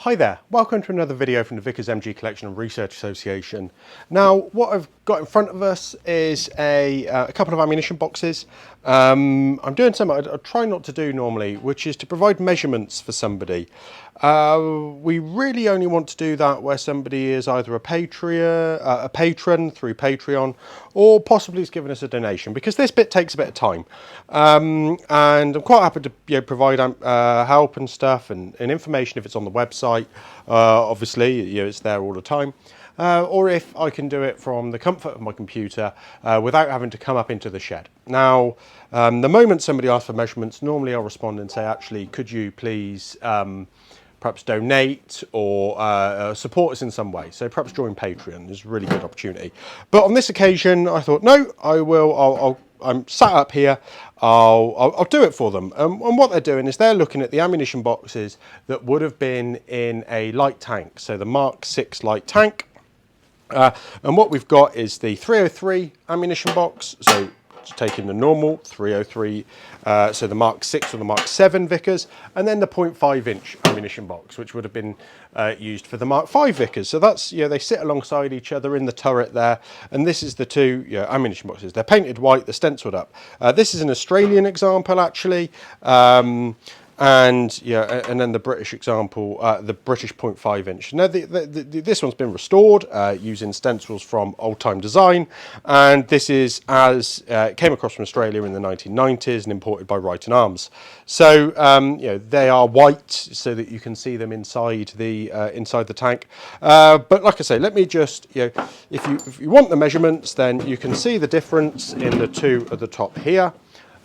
Hi there, welcome to another video from the Vickers MG Collection and Research Association. Now what I've got in front of us is a couple of ammunition boxes. I'm doing something I try not to do normally, which is to provide measurements for somebody. We really only want to do that where somebody is either a patron through Patreon, or possibly has given us a donation, because this bit takes a bit of time. And I'm quite happy to provide help and stuff and information if it's on the website. Obviously, it's there all the time. Or if I can do it from the comfort of my computer without having to come up into the shed. Now, the moment somebody asks for measurements, normally I'll respond and say, actually, could you please perhaps donate or support us in some way? So perhaps join Patreon is a really good opportunity. But on this occasion, I thought, no, I will. I'm sat up here. I'll do it for them. And what they're doing is they're looking at the ammunition boxes that would have been in a light tank. So the Mark 6 light tank. And what we've got is the 303 ammunition box. So taking the normal 303, so the Mark 6 or the Mark 7 Vickers, and then the 0.5 inch ammunition box, which would have been used for the Mark 5 Vickers. So that's, they sit alongside each other in the turret there, and this is the two ammunition boxes. They're painted white, they're stenciled up. This is an Australian example, actually. And then the British example, the British 0.5 inch. Now this one's been restored using stencils from Old Time Design, and this is as it came across from Australia in the 1990s and imported by Right and Arms. So they are white so that you can see them inside the tank. But like I say, let me just if you want the measurements, then you can see the difference in the two at the top here.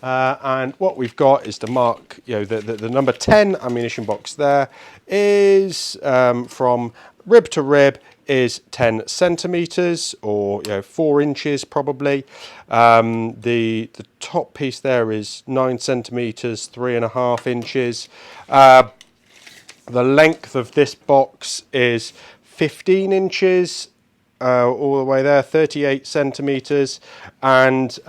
And what we've got is the Mark, the number 10 ammunition box there is from rib to rib is 10 centimeters or 4 inches probably. The top piece there is 9 centimeters, 3.5 inches. The length of this box is 15 inches all the way there, 38 centimeters, and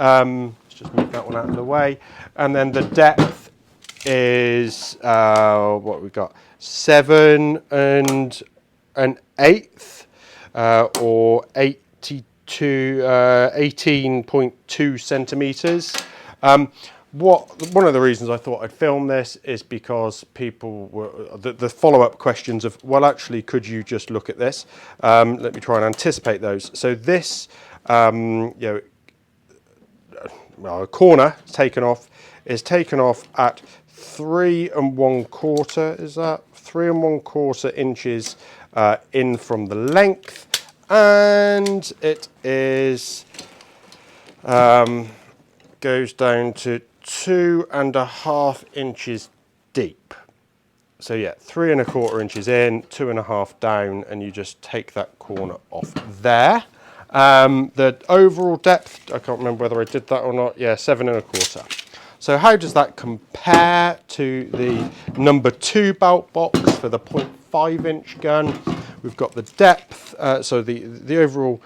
just move that one out of the way, and then the depth is what we've got, 7 1/8 or 18.2 centimeters. One of the reasons I thought I'd film this is because people were the follow-up questions of, well, actually, could you just look at this? Let me try and anticipate those. So this a corner is taken off at 3 1/4. Is that 3 1/4 inches in from the length, and it is goes down to 2.5 inches deep. So 3 1/4 inches in, 2.5 down, and you just take that corner off there. The overall depth, I can't remember whether I did that or not. 7 1/4. So how does that compare to the number 2 belt box for the 0.5 inch gun? We've got the depth, so the overall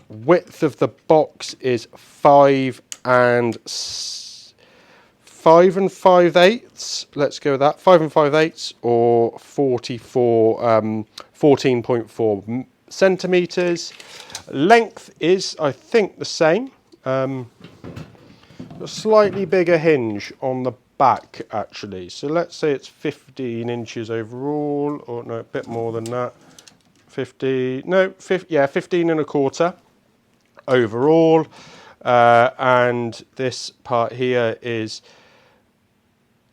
width of the box is 5 5/5. Let's go with that. 5 5/8 or 14.4 centimeters. Length is, I think, the same. A slightly bigger hinge on the back, actually. So let's say it's 15 inches overall, or no, a bit more than that. 15 1/4 overall. And this part here is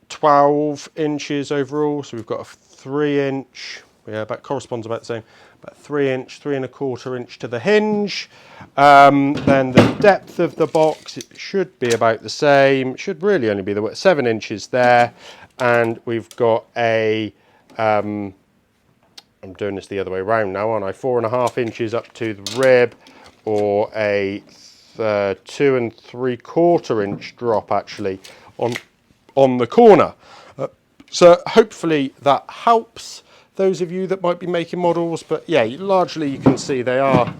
12 inches overall. So we've got a 3 inch. That corresponds about the same. About 3 inch, 3 1/4 inch to the hinge. Then the depth of the box, it should be about the same. It should really only be the width, 7 inches there. And we've got a, I'm doing this the other way around now, aren't I? 4.5 inches up to the rib, or a 2 3/4 inch drop actually on the corner. So hopefully that helps those of you that might be making models, but largely you can see they are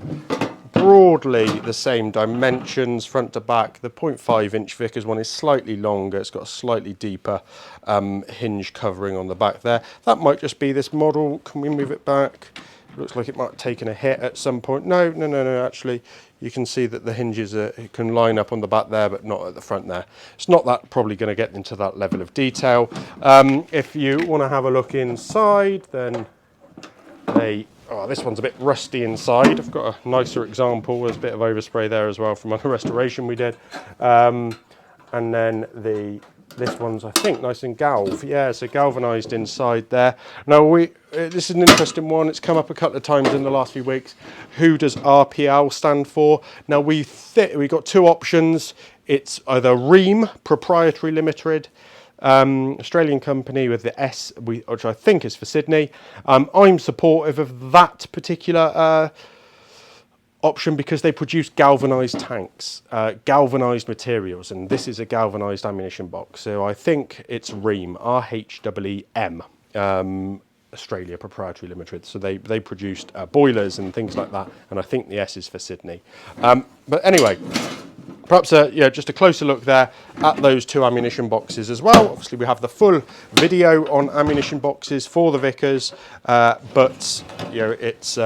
broadly the same dimensions front to back. The 0.5 inch Vickers one is slightly longer. It's got a slightly deeper hinge covering on the back there. That might just be this model. Can we move it back? Looks like it might have taken a hit at some point. No, actually you can see that the hinges can line up on the back there, but not at the front there. It's not that probably going to get into that level of detail. If you want to have a look inside, then this one's a bit rusty inside. I've got a nicer example. There's a bit of overspray there as well from a restoration we did. And then this one's, I think, nice and yeah, so galvanised inside there. Now this is an interesting one. It's come up a couple of times in the last few weeks. Who does RPL stand for? Now we got two options. It's either Ream Proprietary Limited, Australian company with the S, which I think is for Sydney. I'm supportive of that particular option because they produce galvanised tanks, galvanised materials, and this is a galvanised ammunition box. So I think it's Ream, RHEEM, Australia Proprietary Limited. So they produced boilers and things like that, and I think the S is for Sydney. But anyway, perhaps just a closer look there at those two ammunition boxes as well. Obviously we have the full video on ammunition boxes for the Vickers, but it's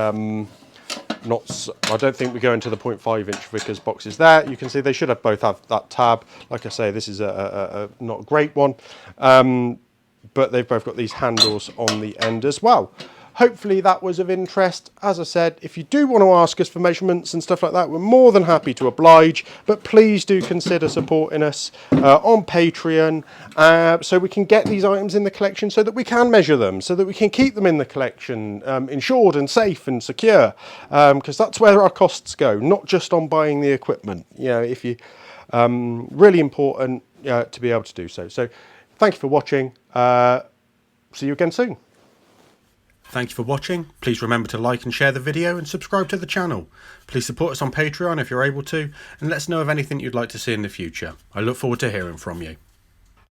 I don't think we go into the 0.5 inch Vickers boxes there. You can see they should both have that tab. Like I say, this is not a great one, but they've both got these handles on the end as well. Hopefully that was of interest. As I said, if you do want to ask us for measurements and stuff like that, we're more than happy to oblige, but please do consider supporting us on Patreon so we can get these items in the collection, so that we can measure them, so that we can keep them in the collection insured and safe and secure, because that's where our costs go, not just on buying the equipment. If you really important to be able to do so. So thank you for watching. See you again soon. Thank you for watching. Please remember to like and share the video and subscribe to the channel. Please support us on Patreon if you're able to, and let us know of anything you'd like to see in the future. I look forward to hearing from you.